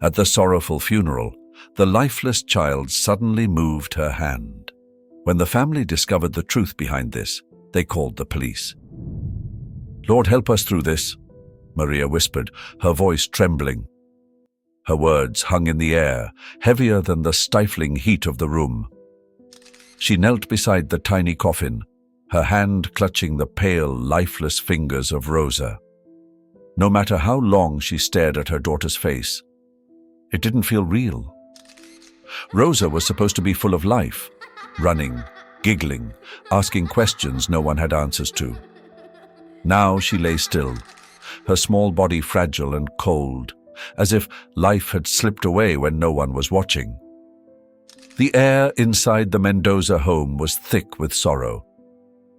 At the sorrowful funeral, the lifeless child suddenly moved her hand. When the family discovered the truth behind this, they called the police. "Lord, help us through this," Maria whispered, her voice trembling. Her words hung in the air, heavier than the stifling heat of the room. She knelt beside the tiny coffin, her hand clutching the pale, lifeless fingers of Rosa. No matter how long she stared at her daughter's face, it didn't feel real. Rosa was supposed to be full of life, running, giggling, asking questions no one had answers to. Now she lay still, her small body fragile and cold, as if life had slipped away when no one was watching. The air inside the Mendoza home was thick with sorrow.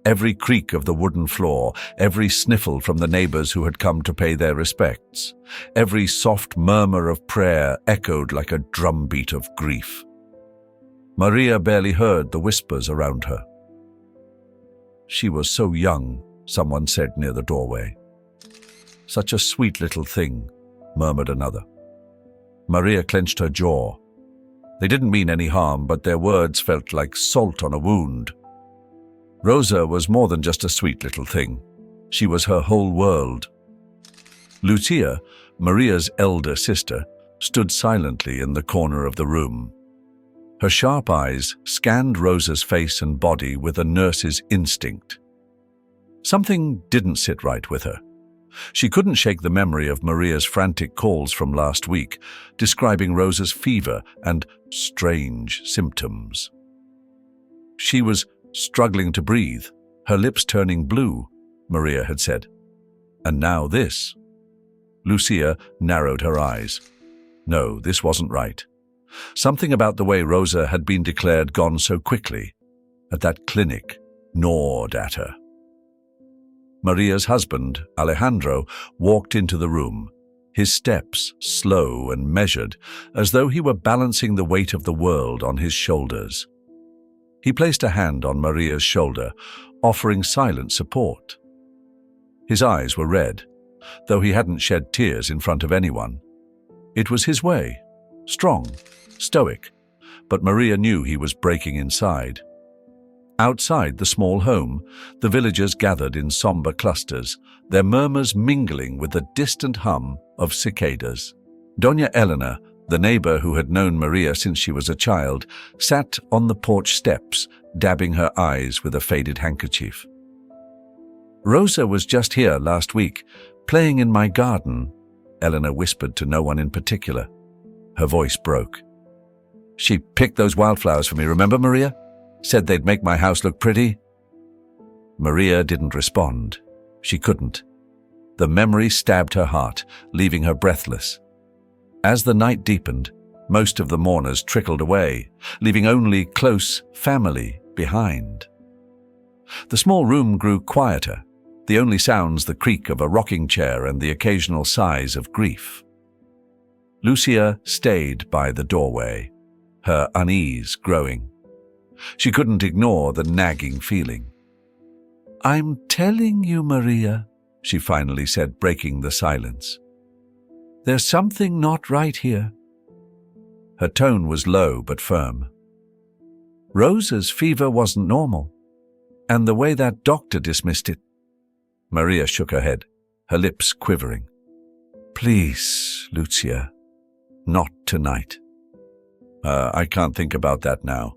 Every creak of the wooden floor, every sniffle from the neighbors who had come to pay their respects, every soft murmur of prayer echoed like a drumbeat of grief. Maria barely heard the whispers around her. "She was so young," someone said near the doorway. "Such a sweet little thing," murmured another. Maria clenched her jaw. They didn't mean any harm, but their words felt like salt on a wound. Rosa was more than just a sweet little thing. She was her whole world. Lucia, Maria's elder sister, stood silently in the corner of the room. Her sharp eyes scanned Rosa's face and body with a nurse's instinct. Something didn't sit right with her. She couldn't shake the memory of Maria's frantic calls from last week, describing Rosa's fever and strange symptoms. She was struggling to breathe, her lips turning blue, Maria had said. And now this. Lucia narrowed her eyes. No, this wasn't right. Something about the way Rosa had been declared gone so quickly, at that clinic, gnawed at her. Maria's husband, Alejandro, walked into the room, his steps slow and measured, as though he were balancing the weight of the world on his shoulders. He placed a hand on Maria's shoulder, offering silent support. His eyes were red, though he hadn't shed tears in front of anyone. It was his way, strong, stoic, but Maria knew he was breaking inside. Outside the small home, the villagers gathered in somber clusters, their murmurs mingling with the distant hum of cicadas. Doña Elena, the neighbor who had known Maria since she was a child, sat on the porch steps, dabbing her eyes with a faded handkerchief. "Rosa was just here last week, playing in my garden," Elena whispered to no one in particular. Her voice broke. "She picked those wildflowers for me, remember, Maria? Said they'd make my house look pretty." Maria didn't respond. She couldn't. The memory stabbed her heart, leaving her breathless. As the night deepened, most of the mourners trickled away, leaving only close family behind. The small room grew quieter, the only sounds the creak of a rocking chair and the occasional sighs of grief. Lucia stayed by the doorway, her unease growing. She couldn't ignore the nagging feeling. "I'm telling you, Maria," she finally said, breaking the silence. "There's something not right here." Her tone was low but firm. "Rosa's fever wasn't normal, and the way that doctor dismissed it." Maria shook her head, her lips quivering. "Please, Lucia, not tonight." I can't think about that now."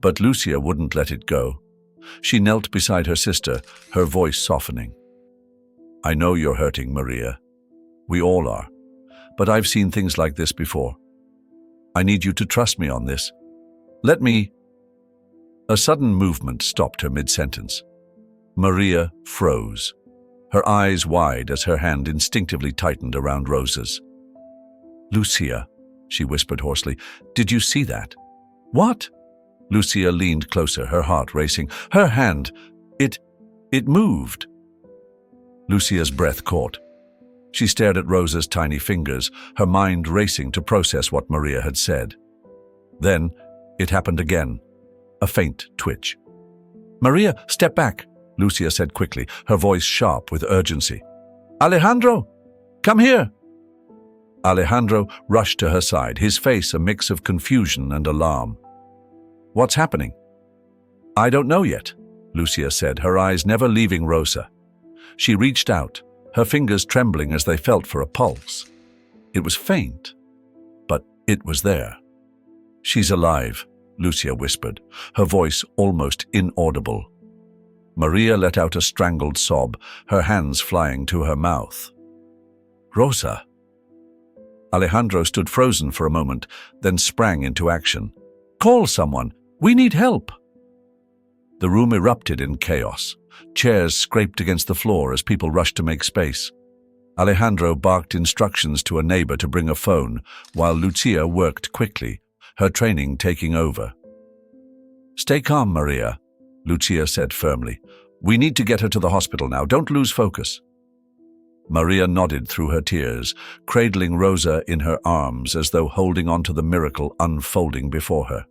But Lucia wouldn't let it go. She knelt beside her sister, her voice softening. "I know you're hurting, Maria. We all are. But I've seen things like this before. I need you to trust me on this. Let me—" A sudden movement stopped her mid-sentence. Maria froze, her eyes wide as her hand instinctively tightened around Rosa's. "Lucia," she whispered hoarsely, "did you see that?" "What?" Lucia leaned closer, her heart racing. Her hand, it moved. Lucia's breath caught. She stared at Rosa's tiny fingers, her mind racing to process what Maria had said. Then it happened again, a faint twitch. "Maria, step back," Lucia said quickly, her voice sharp with urgency. "Alejandro, come here." Alejandro rushed to her side, his face a mix of confusion and alarm. "What's happening?" "I don't know yet," Lucia said, her eyes never leaving Rosa. She reached out, her fingers trembling as they felt for a pulse. It was faint, but it was there. "She's alive," Lucia whispered, her voice almost inaudible. Maria let out a strangled sob, her hands flying to her mouth. "Rosa!" Alejandro stood frozen for a moment, then sprang into action. "Call someone! We need help!" The room erupted in chaos. Chairs scraped against the floor as people rushed to make space. Alejandro barked instructions to a neighbor to bring a phone, while Lucia worked quickly, her training taking over. "Stay calm, Maria," Lucia said firmly. "We need to get her to the hospital now. Don't lose focus." Maria nodded through her tears, cradling Rosa in her arms as though holding on to the miracle unfolding before her.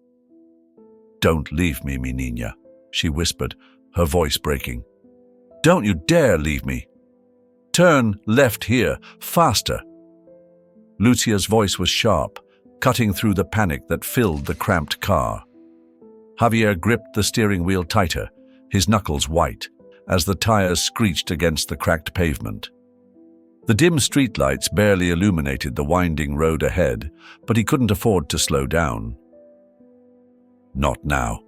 "Don't leave me, mi niña," she whispered, her voice breaking. "Don't you dare leave me. Turn left here, faster." Lucia's voice was sharp, cutting through the panic that filled the cramped car. Javier gripped the steering wheel tighter, his knuckles white, as the tires screeched against the cracked pavement. The dim streetlights barely illuminated the winding road ahead, but he couldn't afford to slow down. Not now.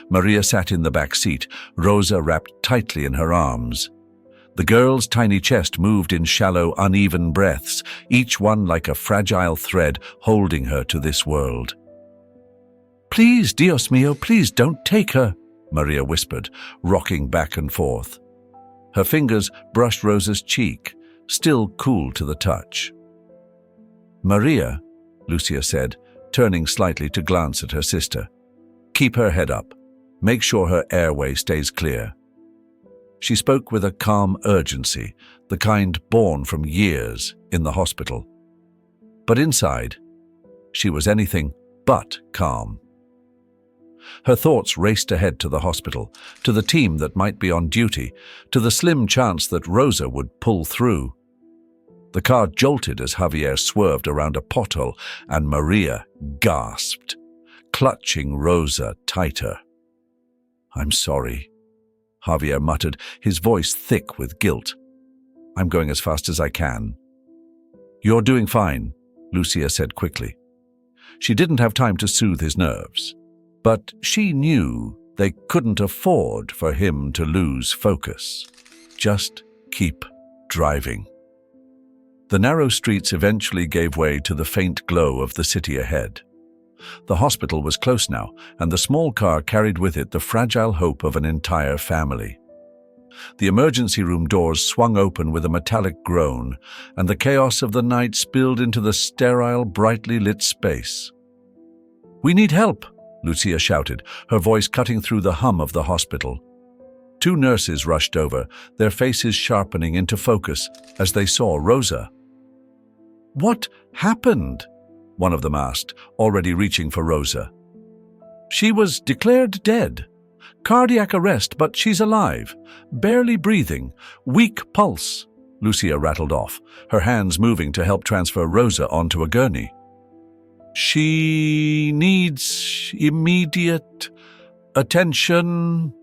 Maria sat in the back seat, Rosa wrapped tightly in her arms. The girl's tiny chest moved in shallow, uneven breaths, each one like a fragile thread holding her to this world. "Please, Dios mío, please don't take her," Maria whispered, rocking back and forth. Her fingers brushed Rosa's cheek, still cool to the touch. "Maria," Lucia said, turning slightly to glance at her sister. "Keep her head up. Make sure her airway stays clear." She spoke with a calm urgency, the kind born from years in the hospital. But inside, she was anything but calm. Her thoughts raced ahead to the hospital, to the team that might be on duty, to the slim chance that Rosa would pull through. The car jolted as Javier swerved around a pothole, and Maria gasped, clutching Rosa tighter. "I'm sorry," Javier muttered, his voice thick with guilt. "I'm going as fast as I can." "You're doing fine," Lucia said quickly. She didn't have time to soothe his nerves, but she knew they couldn't afford for him to lose focus. Just keep driving. The narrow streets eventually gave way to the faint glow of the city ahead. The hospital was close now, and the small car carried with it the fragile hope of an entire family. The emergency room doors swung open with a metallic groan, and the chaos of the night spilled into the sterile, brightly lit space. "We need help," Lucia shouted, her voice cutting through the hum of the hospital. Two nurses rushed over, their faces sharpening into focus as they saw Rosa. "What happened?" one of them asked, already reaching for Rosa. "She was declared dead. Cardiac arrest, but she's alive. Barely breathing. Weak pulse," Lucia rattled off, her hands moving to help transfer Rosa onto a gurney. "She needs immediate attention."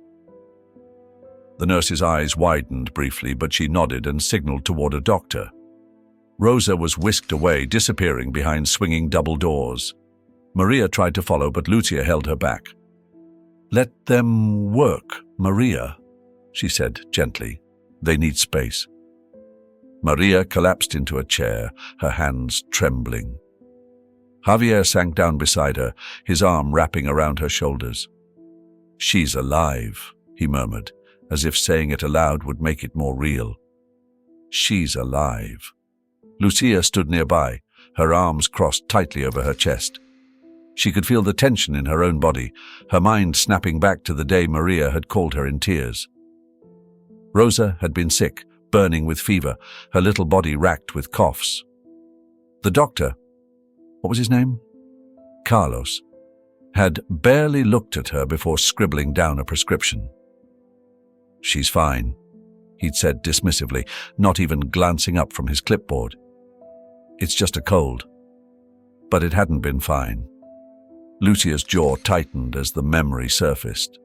The nurse's eyes widened briefly, but she nodded and signaled toward a doctor. Rosa was whisked away, disappearing behind swinging double doors. Maria tried to follow, but Lucia held her back. "Let them work, Maria," she said gently. "They need space." Maria collapsed into a chair, her hands trembling. Javier sank down beside her, his arm wrapping around her shoulders. "She's alive," he murmured, as if saying it aloud would make it more real. "She's alive." Lucia stood nearby, her arms crossed tightly over her chest. She could feel the tension in her own body, her mind snapping back to the day Maria had called her in tears. Rosa had been sick, burning with fever, her little body racked with coughs. The doctor, what was his name? Carlos, had barely looked at her before scribbling down a prescription. "She's fine," he'd said dismissively, not even glancing up from his clipboard. It's just a cold. But it hadn't been fine. Lucia's jaw tightened as the memory surfaced.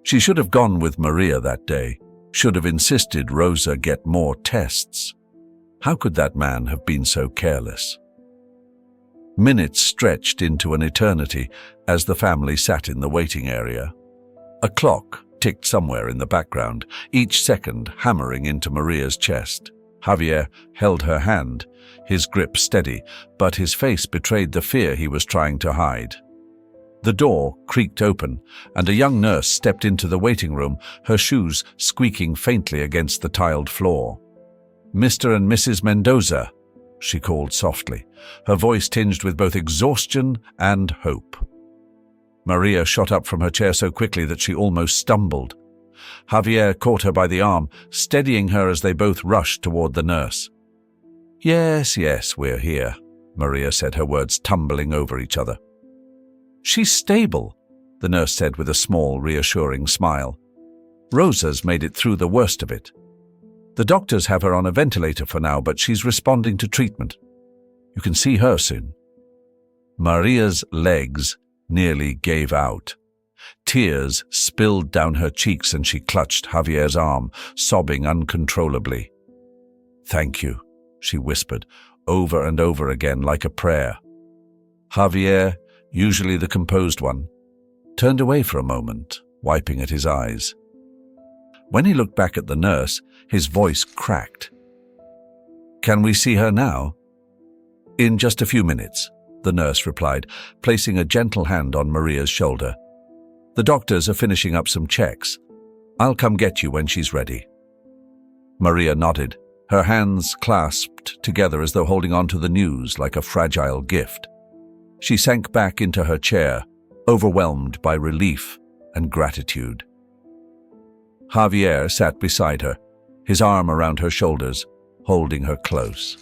She should have gone with Maria that day, should have insisted Rosa get more tests. How could that man have been so careless? Minutes stretched into an eternity as the family sat in the waiting area. A clock ticked somewhere in the background, each second hammering into Maria's chest. Javier held her hand, his grip steady, but his face betrayed the fear he was trying to hide. The door creaked open, and a young nurse stepped into the waiting room, her shoes squeaking faintly against the tiled floor. "Mr. and Mrs. Mendoza," she called softly, her voice tinged with both exhaustion and hope. Maria shot up from her chair so quickly that she almost stumbled. Javier caught her by the arm, steadying her as they both rushed toward the nurse. Yes, we're here," Maria said, her words tumbling over each other. "She's stable," the nurse said with a small, reassuring smile. "Rosa's made it through the worst of it. The doctors have her on a ventilator for now, but she's responding to treatment. You can see her soon." Maria's legs nearly gave out. Tears spilled down her cheeks and she clutched Javier's arm, sobbing uncontrollably. "Thank you," she whispered, over and over again like a prayer. Javier, usually the composed one, turned away for a moment, wiping at his eyes. When he looked back at the nurse, his voice cracked. "Can we see her now?" "In just a few minutes," the nurse replied, placing a gentle hand on Maria's shoulder. "The doctors are finishing up some checks. I'll come get you when she's ready." Maria nodded, her hands clasped together as though holding on to the news like a fragile gift. She sank back into her chair, overwhelmed by relief and gratitude. Javier sat beside her, his arm around her shoulders, holding her close.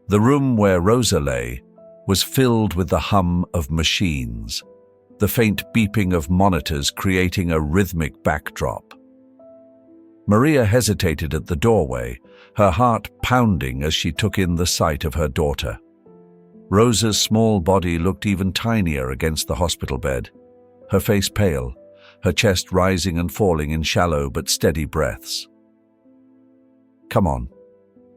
The room where Rosa lay was filled with the hum of machines, the faint beeping of monitors creating a rhythmic backdrop. Maria hesitated at the doorway, her heart pounding as she took in the sight of her daughter. Rosa's small body looked even tinier against the hospital bed, her face pale, her chest rising and falling in shallow but steady breaths. "Come on,"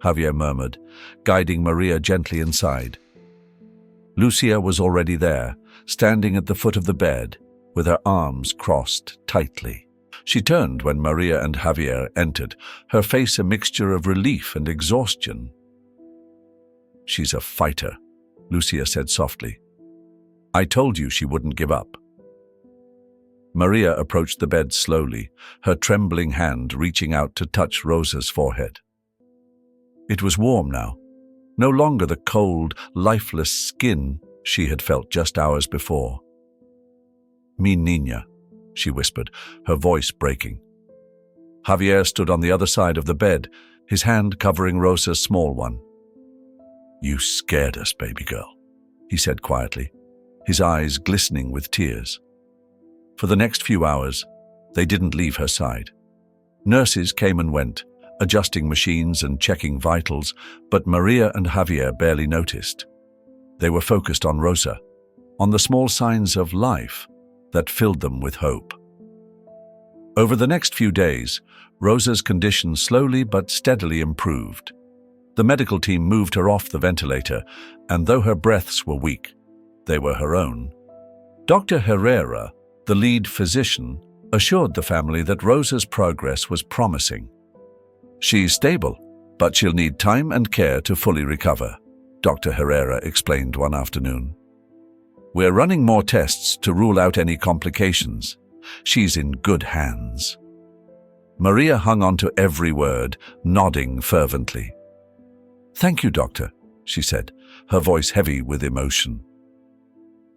Javier murmured, guiding Maria gently inside. Lucia was already there, standing at the foot of the bed, with her arms crossed tightly. She turned when Maria and Javier entered, her face a mixture of relief and exhaustion. "She's a fighter," Lucia said softly. "I told you she wouldn't give up." Maria approached the bed slowly, her trembling hand reaching out to touch Rosa's forehead. It was warm now, no longer the cold, lifeless skin she had felt just hours before. "Mi niña," she whispered, her voice breaking. Javier stood on the other side of the bed, his hand covering Rosa's small one. "You scared us, baby girl," he said quietly, his eyes glistening with tears. For the next few hours, they didn't leave her side. Nurses came and went, adjusting machines and checking vitals, but Maria and Javier barely noticed. They were focused on Rosa, on the small signs of life that filled them with hope. Over the next few days, Rosa's condition slowly but steadily improved. The medical team moved her off the ventilator, and though her breaths were weak, they were her own. Dr. Herrera, the lead physician, assured the family that Rosa's progress was promising. "She's stable, but she'll need time and care to fully recover," Dr. Herrera explained one afternoon. "We're running more tests to rule out any complications. She's in good hands." Maria hung on to every word, nodding fervently. "Thank you, doctor," she said, her voice heavy with emotion.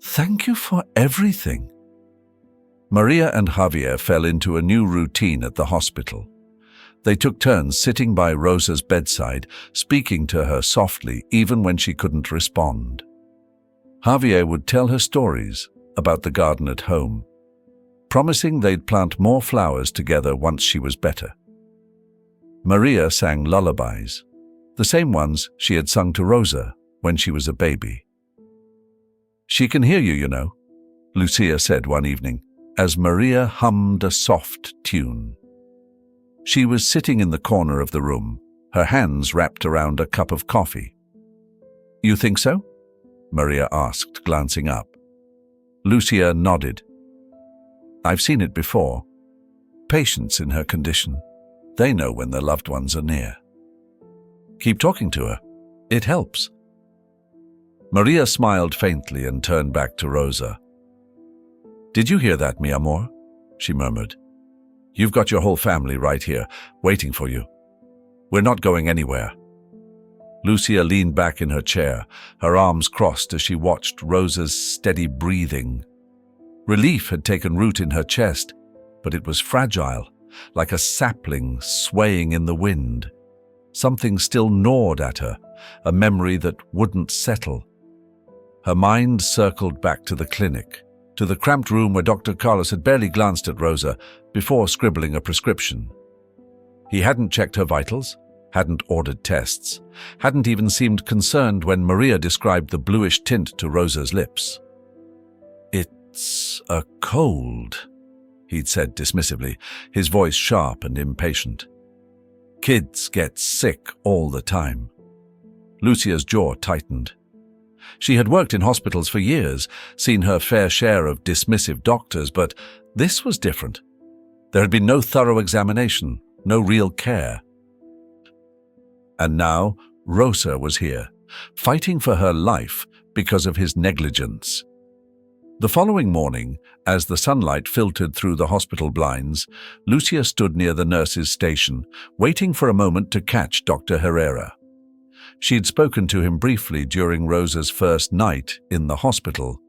"Thank you for everything." Maria and Javier fell into a new routine at the hospital. They took turns sitting by Rosa's bedside, speaking to her softly even when she couldn't respond. Javier would tell her stories about the garden at home, promising they'd plant more flowers together once she was better. Maria sang lullabies, the same ones she had sung to Rosa when she was a baby. "She can hear you, you know," Lucia said one evening, as Maria hummed a soft tune. She was sitting in the corner of the room, her hands wrapped around a cup of coffee. "You think so?" Maria asked, glancing up. Lucia nodded. "I've seen it before. Patients in her condition. They know when their loved ones are near. Keep talking to her. It helps." Maria smiled faintly and turned back to Rosa. "Did you hear that, mi amor?" she murmured. "You've got your whole family right here, waiting for you. We're not going anywhere." Lucia leaned back in her chair, her arms crossed as she watched Rosa's steady breathing. Relief had taken root in her chest, but it was fragile, like a sapling swaying in the wind. Something still gnawed at her, a memory that wouldn't settle. Her mind circled back to the clinic, to the cramped room where Dr. Carlos had barely glanced at Rosa before scribbling a prescription. He hadn't checked her vitals, hadn't ordered tests, hadn't even seemed concerned when Maria described the bluish tint to Rosa's lips. "It's a cold," he'd said dismissively, his voice sharp and impatient. "Kids get sick all the time." Lucia's jaw tightened. She had worked in hospitals for years, seen her fair share of dismissive doctors, but this was different. There had been no thorough examination, no real care. And now Rosa was here, fighting for her life because of his negligence. The following morning, as the sunlight filtered through the hospital blinds, Lucia stood near the nurse's station, waiting for a moment to catch Dr. Herrera. She'd spoken to him briefly during Rosa's first night in the hospital,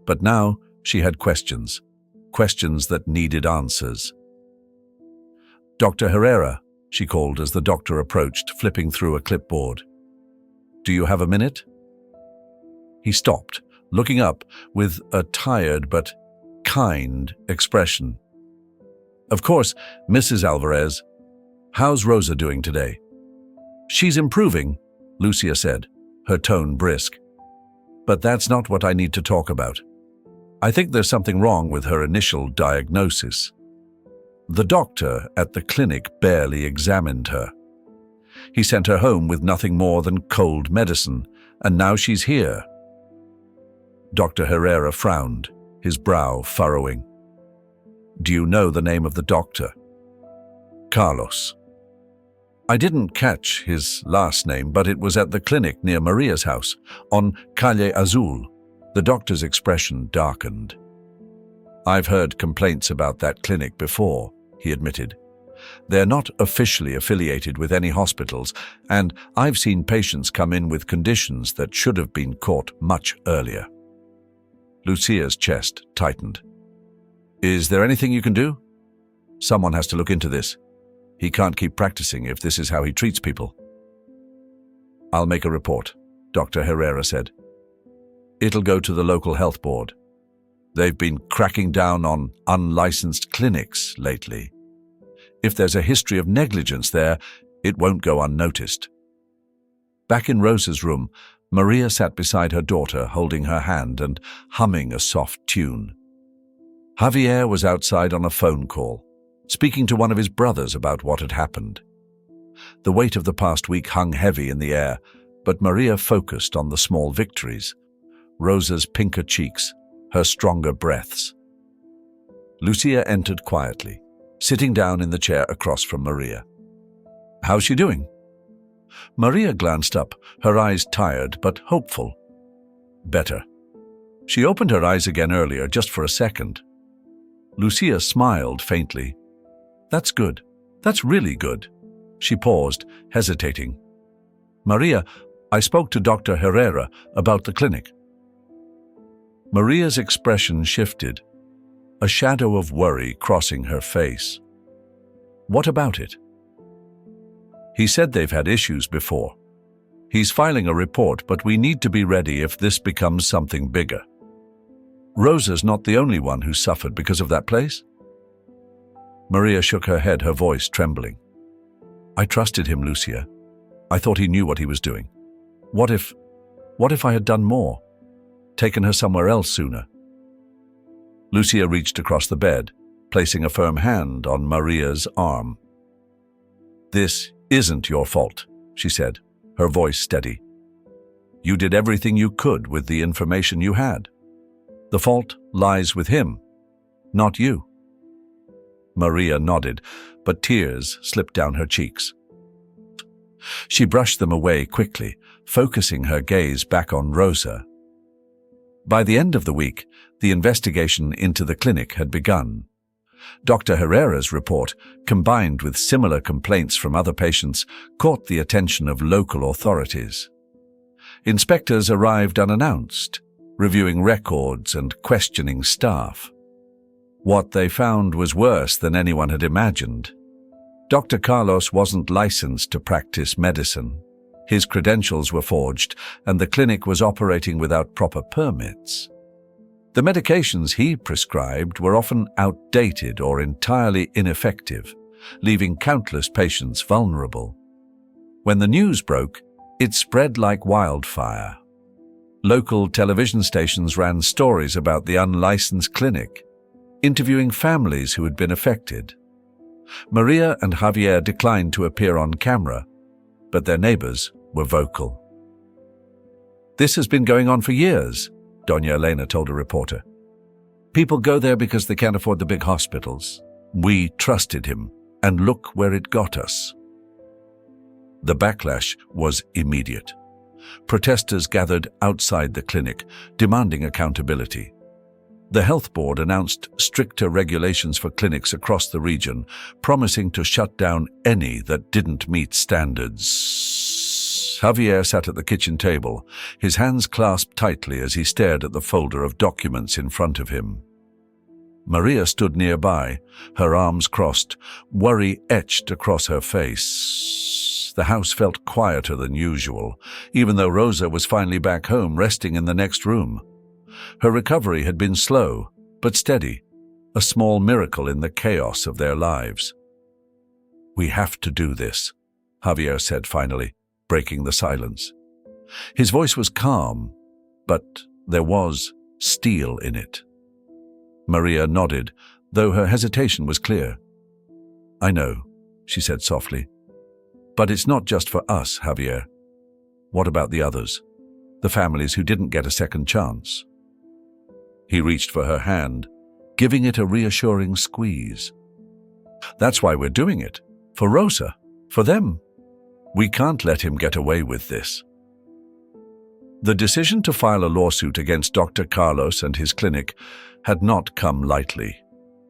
but now she had questions that needed answers. "Dr. Herrera," she called as the doctor approached, flipping through a clipboard. "Do you have a minute?" He stopped, looking up with a tired but kind expression. "Of course, Mrs. Alvarez. How's Rosa doing today?" "She's improving," Lucia said, her tone brisk. "But that's not what I need to talk about. I think there's something wrong with her initial diagnosis. The doctor at the clinic barely examined her. He sent her home with nothing more than cold medicine, and now she's here." Dr. Herrera frowned, his brow furrowing. "Do you know the name of the doctor?" "Carlos." "I didn't catch his last name, but it was at the clinic near Maria's house, on Calle Azul." The doctor's expression darkened. "I've heard complaints about that clinic before," he admitted. "They're not officially affiliated with any hospitals, and I've seen patients come in with conditions that should have been caught much earlier." Lucia's chest tightened. "Is there anything you can do? Someone has to look into this. He can't keep practicing if this is how he treats people." "I'll make a report," Dr. Herrera said. "It'll go to the local health board. They've been cracking down on unlicensed clinics lately. If there's a history of negligence there, it won't go unnoticed." Back in Rosa's room, Maria sat beside her daughter, holding her hand and humming a soft tune. Javier was outside on a phone call, speaking to one of his brothers about what had happened. The weight of the past week hung heavy in the air, but Maria focused on the small victories: Rosa's pinker cheeks, her stronger breaths. Lucia entered quietly, sitting down in the chair across from Maria. "How's she doing?" Maria glanced up, her eyes tired but hopeful. "Better." She opened her eyes again earlier, just for a second. Lucia smiled faintly. "That's good. That's really good." She paused, hesitating. "Maria, I spoke to Dr. Herrera about the clinic." Maria's expression shifted, a shadow of worry crossing her face. "What about it?" "He said they've had issues before. He's filing a report, but we need to be ready if this becomes something bigger. Rosa's not the only one who suffered because of that place." Maria shook her head, her voice trembling. "I trusted him, Lucia. I thought he knew what he was doing. What if I had done more? Taken her somewhere else sooner? Lucia reached across the bed, placing a firm hand on Maria's arm. "This isn't your fault," she said, her voice steady. "You did everything you could with the information you had. The fault lies with him, not you." Maria nodded, but tears slipped down her cheeks. She brushed them away quickly, focusing her gaze back on Rosa. By the end of the week, the investigation into the clinic had begun. Dr. Herrera's report, combined with similar complaints from other patients, caught the attention of local authorities. Inspectors arrived unannounced, reviewing records and questioning staff. What they found was worse than anyone had imagined. Dr. Carlos wasn't licensed to practice medicine. His credentials were forged, and the clinic was operating without proper permits. The medications he prescribed were often outdated or entirely ineffective, leaving countless patients vulnerable. When the news broke, it spread like wildfire. Local television stations ran stories about the unlicensed clinic, interviewing families who had been affected. Maria and Javier declined to appear on camera, but their neighbors were vocal. "This has been going on for years," Doña Elena told a reporter. "People go there because they can't afford the big hospitals. We trusted him, and look where it got us." The backlash was immediate. Protesters gathered outside the clinic, demanding accountability. The health board announced stricter regulations for clinics across the region, promising to shut down any that didn't meet standards. Javier sat at the kitchen table, his hands clasped tightly as he stared at the folder of documents in front of him. Maria stood nearby, her arms crossed, worry etched across her face. The house felt quieter than usual, even though Rosa was finally back home, resting in the next room. Her recovery had been slow, but steady, a small miracle in the chaos of their lives. "We have to do this," Javier said finally, breaking the silence. His voice was calm, but there was steel in it. Maria nodded, though her hesitation was clear. "I know," she said softly. "But it's not just for us, Javier. What about the others? The families who didn't get a second chance?" He reached for her hand, giving it a reassuring squeeze. "That's why we're doing it. For Rosa. For them. We can't let him get away with this." The decision to file a lawsuit against Dr. Carlos and his clinic had not come lightly.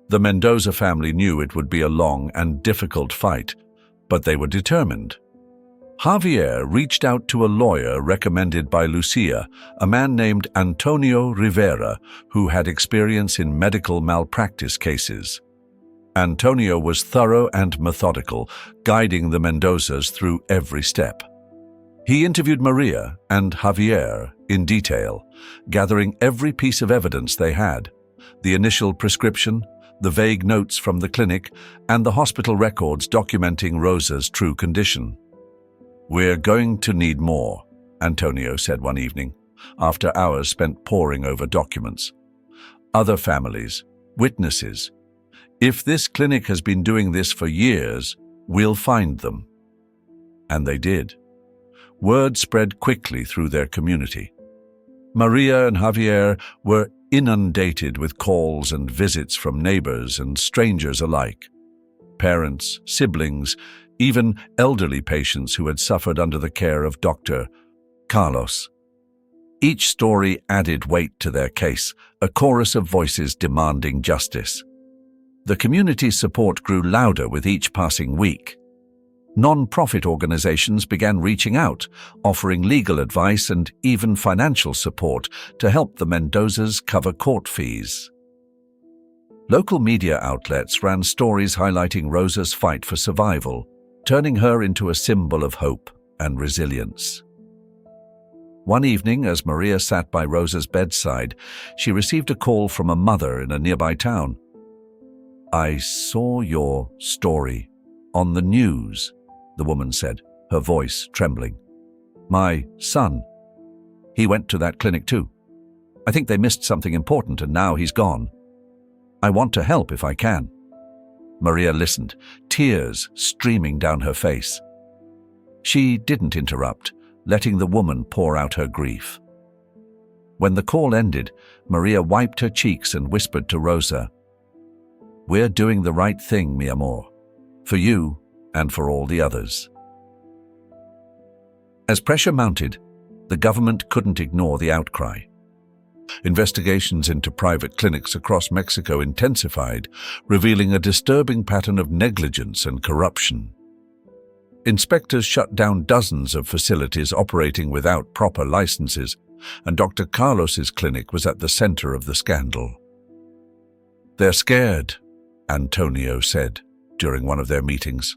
The Mendoza family knew it would be a long and difficult fight, but they were determined. Javier reached out to a lawyer recommended by Lucia, a man named Antonio Rivera, who had experience in medical malpractice cases. Antonio was thorough and methodical, guiding the Mendozas through every step. He interviewed Maria and Javier in detail, gathering every piece of evidence they had: the initial prescription, the vague notes from the clinic, and the hospital records documenting Rosa's true condition. "We're going to need more," Antonio said one evening, after hours spent poring over documents. "Other families, witnesses. If this clinic has been doing this for years, we'll find them." And they did. Word spread quickly through their community. Maria and Javier were inundated with calls and visits from neighbors and strangers alike. Parents, siblings, even elderly patients who had suffered under the care of Dr. Carlos. Each story added weight to their case, a chorus of voices demanding justice. The community's support grew louder with each passing week. Non-profit organizations began reaching out, offering legal advice and even financial support to help the Mendozas cover court fees. Local media outlets ran stories highlighting Rosa's fight for survival, turning her into a symbol of hope and resilience. One evening, as Maria sat by Rosa's bedside, she received a call from a mother in a nearby town. "I saw your story on the news," the woman said, her voice trembling. "My son. He went to that clinic too. I think they missed something important and now he's gone. I want to help if I can." Maria listened, tears streaming down her face. She didn't interrupt, letting the woman pour out her grief. When the call ended, Maria wiped her cheeks and whispered to Rosa, "We're doing the right thing, mi amor, for you and for all the others." As pressure mounted, the government couldn't ignore the outcry. Investigations into private clinics across Mexico intensified, revealing a disturbing pattern of negligence and corruption. Inspectors shut down dozens of facilities operating without proper licenses, and Dr. Carlos's clinic was at the center of the scandal. "They're scared," Antonio said during one of their meetings.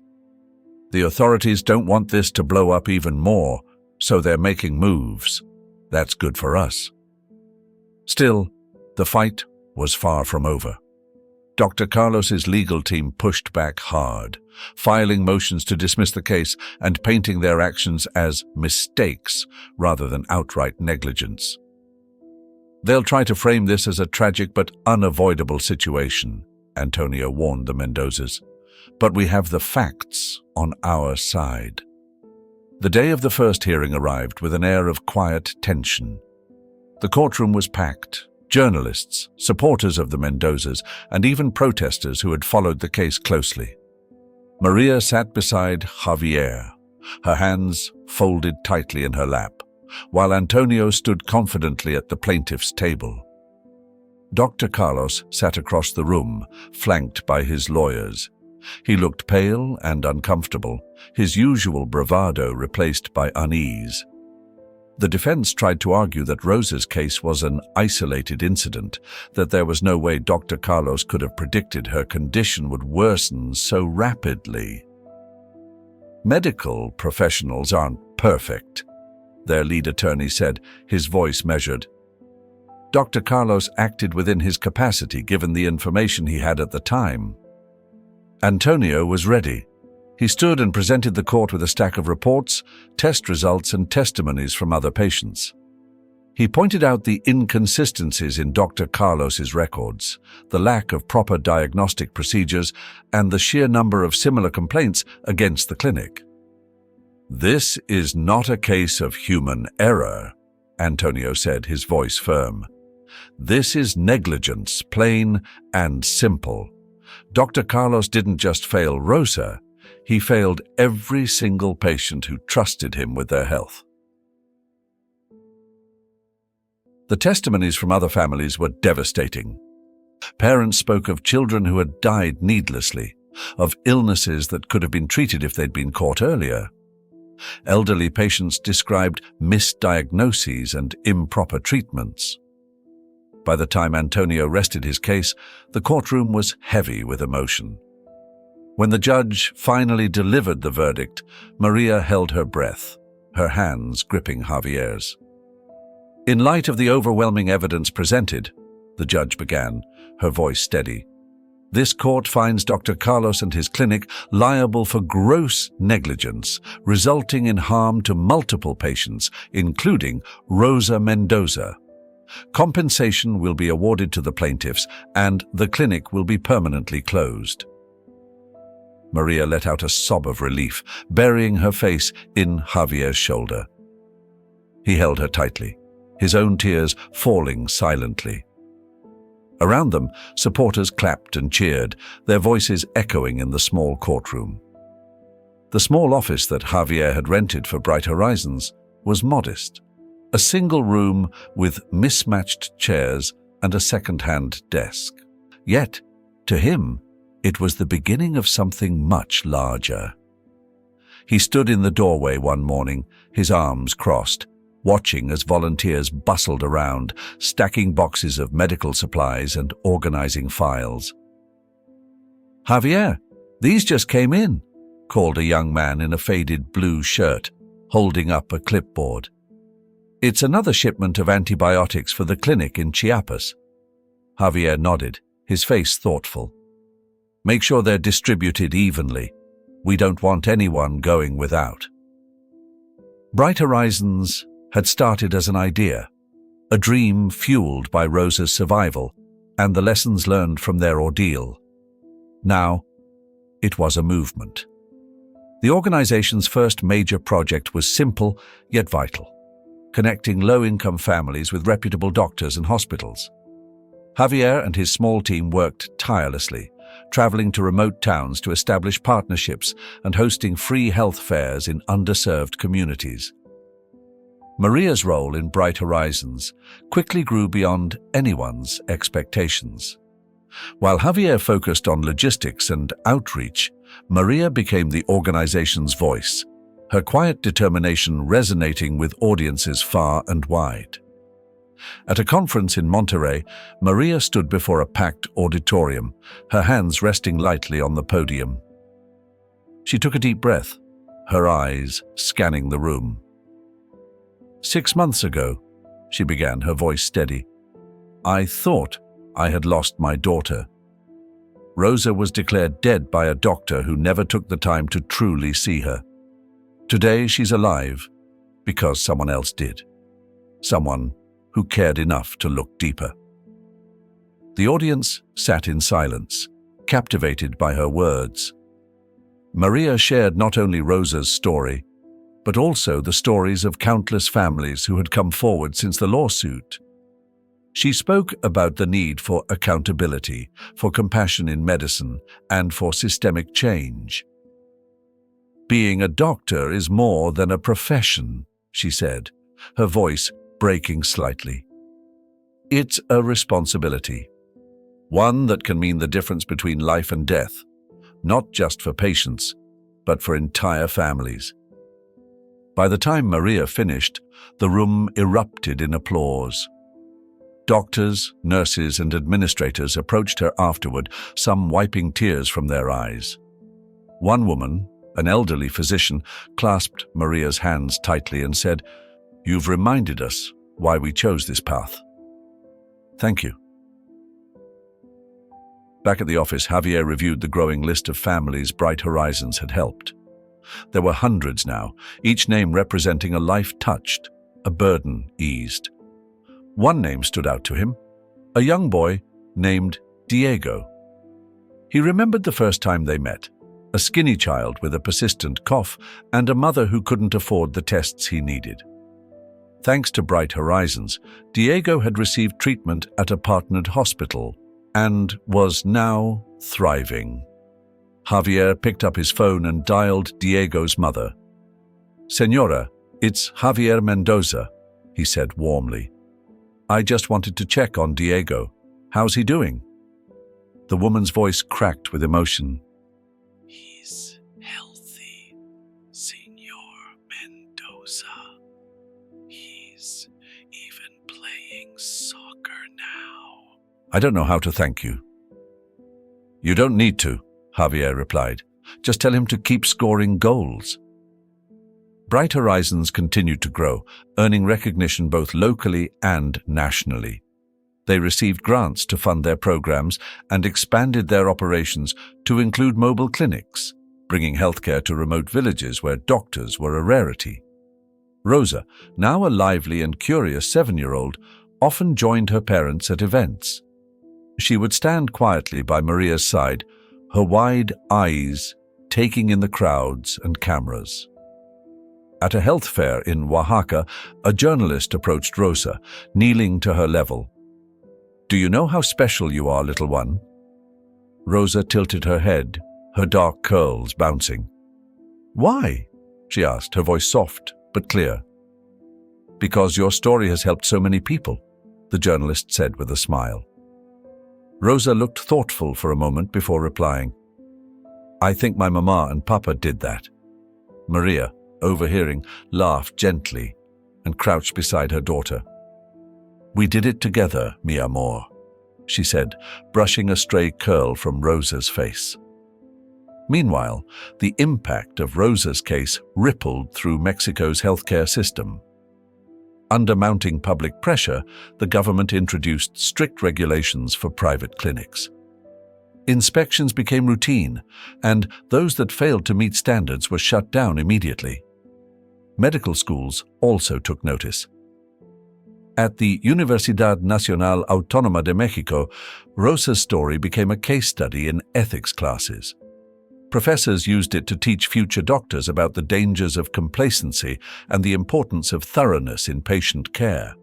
"The authorities don't want this to blow up even more, so they're making moves. That's good for us." Still, the fight was far from over. Dr. Carlos's legal team pushed back hard, filing motions to dismiss the case and painting their actions as mistakes rather than outright negligence. "They'll try to frame this as a tragic but unavoidable situation," Antonio warned the Mendozas. "But we have the facts on our side." The day of the first hearing arrived with an air of quiet tension. The courtroom was packed. Journalists, supporters of the Mendozas, and even protesters who had followed the case closely. Maria sat beside Javier, her hands folded tightly in her lap, while Antonio stood confidently at the plaintiff's table. Dr. Carlos sat across the room, flanked by his lawyers. He looked pale and uncomfortable, his usual bravado replaced by unease. The defense tried to argue that Rosa's case was an isolated incident, that there was no way Dr. Carlos could have predicted her condition would worsen so rapidly. "Medical professionals aren't perfect," their lead attorney said, his voice measured. "Dr. Carlos acted within his capacity given the information he had at the time." Antonio was ready. He stood and presented the court with a stack of reports, test results, and testimonies from other patients. He pointed out the inconsistencies in Dr. Carlos's records, the lack of proper diagnostic procedures, and the sheer number of similar complaints against the clinic. "This is not a case of human error," Antonio said, his voice firm. "This is negligence, plain and simple. Dr. Carlos didn't just fail Rosa, he failed every single patient who trusted him with their health." The testimonies from other families were devastating. Parents spoke of children who had died needlessly, of illnesses that could have been treated if they'd been caught earlier. Elderly patients described misdiagnoses and improper treatments. By the time Antonio rested his case, the courtroom was heavy with emotion. When the judge finally delivered the verdict, Maria held her breath, her hands gripping Javier's. "In light of the overwhelming evidence presented," the judge began, her voice steady, "this court finds Dr. Carlos and his clinic liable for gross negligence, resulting in harm to multiple patients, including Rosa Mendoza. Compensation will be awarded to the plaintiffs, and the clinic will be permanently closed." Maria let out a sob of relief, burying her face in Javier's shoulder. He held her tightly, his own tears falling silently. Around them, supporters clapped and cheered, their voices echoing in the small courtroom. The small office that Javier had rented for Bright Horizons was modest, a single room with mismatched chairs and a second-hand desk. Yet, to him, it was the beginning of something much larger. He stood in the doorway one morning, his arms crossed, watching as volunteers bustled around, stacking boxes of medical supplies and organizing files. "Javier, these just came in," called a young man in a faded blue shirt, holding up a clipboard. "It's another shipment of antibiotics for the clinic in Chiapas." Javier nodded, his face thoughtful. "Make sure they're distributed evenly. We don't want anyone going without." Bright Horizons had started as an idea, a dream fueled by Rosa's survival and the lessons learned from their ordeal. Now, it was a movement. The organization's first major project was simple yet vital, connecting low-income families with reputable doctors and hospitals. Javier and his small team worked tirelessly, traveling to remote towns to establish partnerships and hosting free health fairs in underserved communities. Maria's role in Bright Horizons quickly grew beyond anyone's expectations. While Javier focused on logistics and outreach, Maria became the organization's voice, her quiet determination resonating with audiences far and wide. At a conference in Monterrey, Maria stood before a packed auditorium, her hands resting lightly on the podium. She took a deep breath, her eyes scanning the room. 6 months ago, she began, her voice steady, I thought I had lost my daughter. Rosa was declared dead by a doctor who never took the time to truly see her. Today she's alive because someone else did. Someone who cared enough to look deeper. The audience sat in silence, captivated by her words. Maria shared not only Rosa's story, but also the stories of countless families who had come forward since the lawsuit. She spoke about the need for accountability, for compassion in medicine, and for systemic change. Being a doctor is more than a profession, she said, her voice breaking slightly. It's a responsibility, one that can mean the difference between life and death, not just for patients, but for entire families. By the time Maria finished, the room erupted in applause. Doctors, nurses, and administrators approached her afterward, some wiping tears from their eyes. One woman, an elderly physician, clasped Maria's hands tightly and said, "You've reminded us why we chose this path. Thank you." Back at the office, Javier reviewed the growing list of families Bright Horizons had helped. There were hundreds now, each name representing a life touched, a burden eased. One name stood out to him, a young boy named Diego. He remembered the first time they met, a skinny child with a persistent cough and a mother who couldn't afford the tests he needed. Thanks to Bright Horizons, Diego had received treatment at a partnered hospital and was now thriving. Javier picked up his phone and dialed Diego's mother. "Señora, it's Javier Mendoza," he said warmly. "I just wanted to check on Diego. How's he doing?" The woman's voice cracked with emotion. "He's healthy, Señor Mendoza. He's even playing soccer now." "I don't know how to thank you." "You don't need to," Javier replied. "Just tell him to keep scoring goals." Bright Horizons continued to grow, earning recognition both locally and nationally. They received grants to fund their programs and expanded their operations to include mobile clinics, bringing healthcare to remote villages where doctors were a rarity. Rosa, now a lively and curious 7-year-old, often joined her parents at events. She would stand quietly by Maria's side, her wide eyes taking in the crowds and cameras. At a health fair in Oaxaca, a journalist approached Rosa, kneeling to her level. "Do you know how special you are, little one?" Rosa tilted her head, her dark curls bouncing. "Why?" she asked, her voice soft but clear. "Because your story has helped so many people," the journalist said with a smile. Rosa looked thoughtful for a moment before replying, "I think my mama and papa did that." Maria, overhearing, laughed gently and crouched beside her daughter. "We did it together, mi amor," she said, brushing a stray curl from Rosa's face. Meanwhile, the impact of Rosa's case rippled through Mexico's healthcare system. Under mounting public pressure, the government introduced strict regulations for private clinics. Inspections became routine, and those that failed to meet standards were shut down immediately. Medical schools also took notice. At the Universidad Nacional Autónoma de Mexico, Rosa's story became a case study in ethics classes. Professors used it to teach future doctors about the dangers of complacency and the importance of thoroughness in patient care.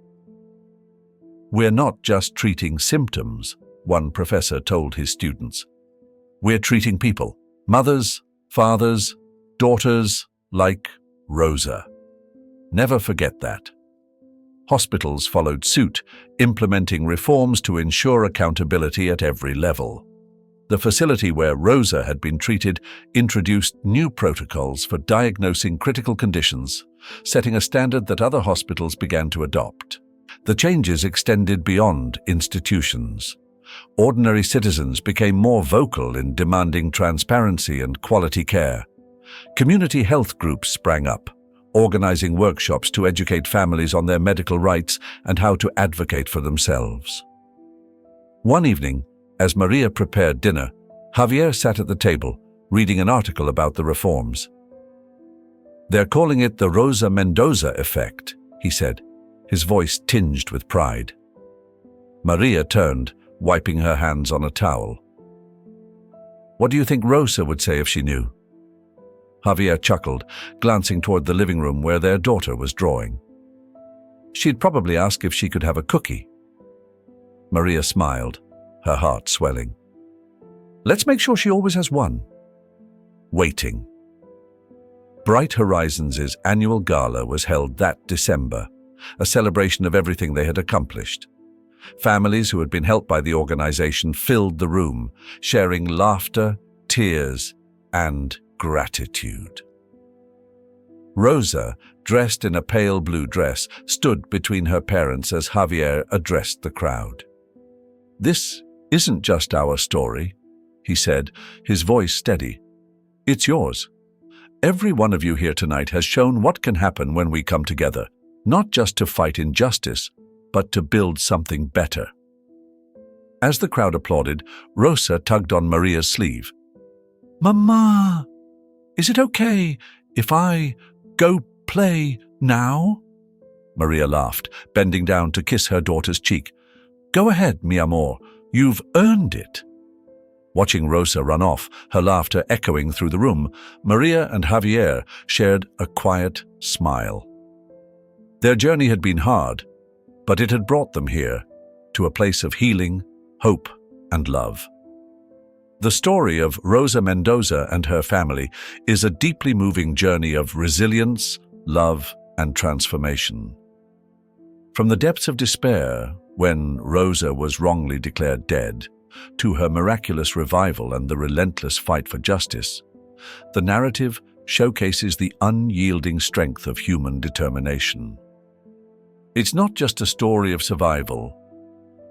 "We're not just treating symptoms," one professor told his students. "We're treating people, mothers, fathers, daughters, like Rosa. Never forget that." Hospitals followed suit, implementing reforms to ensure accountability at every level. The facility where Rosa had been treated introduced new protocols for diagnosing critical conditions, setting a standard that other hospitals began to adopt. The changes extended beyond institutions. Ordinary citizens became more vocal in demanding transparency and quality care. Community health groups sprang up, organizing workshops to educate families on their medical rights and how to advocate for themselves. One evening, as Maria prepared dinner, Javier sat at the table, reading an article about the reforms. "They're calling it the Rosa Mendoza effect," he said, his voice tinged with pride. Maria turned, wiping her hands on a towel. "What do you think Rosa would say if she knew?" Javier chuckled, glancing toward the living room where their daughter was drawing. "She'd probably ask if she could have a cookie." Maria smiled, her heart swelling. "Let's make sure she always has one." Waiting. Bright Horizons' annual gala was held that December, a celebration of everything they had accomplished. Families who had been helped by the organization filled the room, sharing laughter, tears, and gratitude. Rosa, dressed in a pale blue dress, stood between her parents as Javier addressed the crowd. "This isn't just our story," he said, his voice steady. "It's yours. Every one of you here tonight has shown what can happen when we come together, not just to fight injustice, but to build something better." As the crowd applauded, Rosa tugged on Maria's sleeve. "Mama, is it okay if I go play now?" Maria laughed, bending down to kiss her daughter's cheek. "Go ahead, mi amor. You've earned it." Watching Rosa run off, her laughter echoing through the room, Maria and Javier shared a quiet smile. Their journey had been hard, but it had brought them here, to a place of healing, hope, and love. The story of Rosa Mendoza and her family is a deeply moving journey of resilience, love, and transformation. From the depths of despair, when Rosa was wrongly declared dead, to her miraculous revival and the relentless fight for justice, the narrative showcases the unyielding strength of human determination. It's not just a story of survival.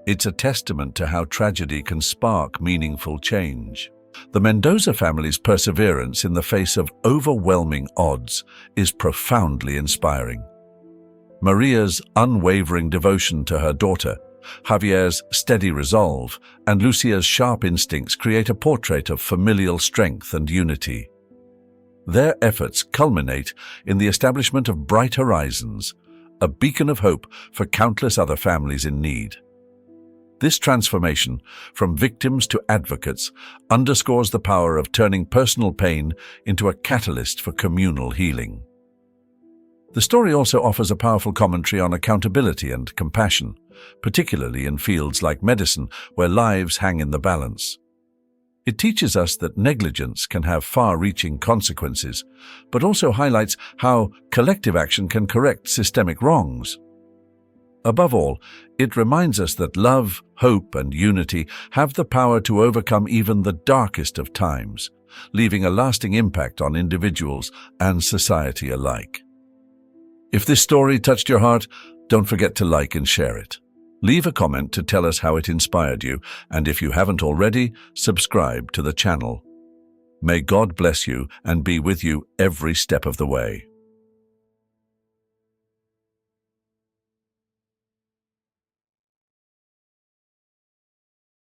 It's a testament to how tragedy can spark meaningful change. The Mendoza family's perseverance in the face of overwhelming odds is profoundly inspiring. Maria's unwavering devotion to her daughter, Javier's steady resolve, and Lucia's sharp instincts create a portrait of familial strength and unity. Their efforts culminate in the establishment of Bright Horizons, a beacon of hope for countless other families in need. This transformation, from victims to advocates, underscores the power of turning personal pain into a catalyst for communal healing. The story also offers a powerful commentary on accountability and compassion, particularly in fields like medicine, where lives hang in the balance. It teaches us that negligence can have far-reaching consequences, but also highlights how collective action can correct systemic wrongs. Above all, it reminds us that love, hope, and unity have the power to overcome even the darkest of times, leaving a lasting impact on individuals and society alike. If this story touched your heart, don't forget to like and share it. Leave a comment to tell us how it inspired you, and if you haven't already, subscribe to the channel. May God bless you and be with you every step of the way.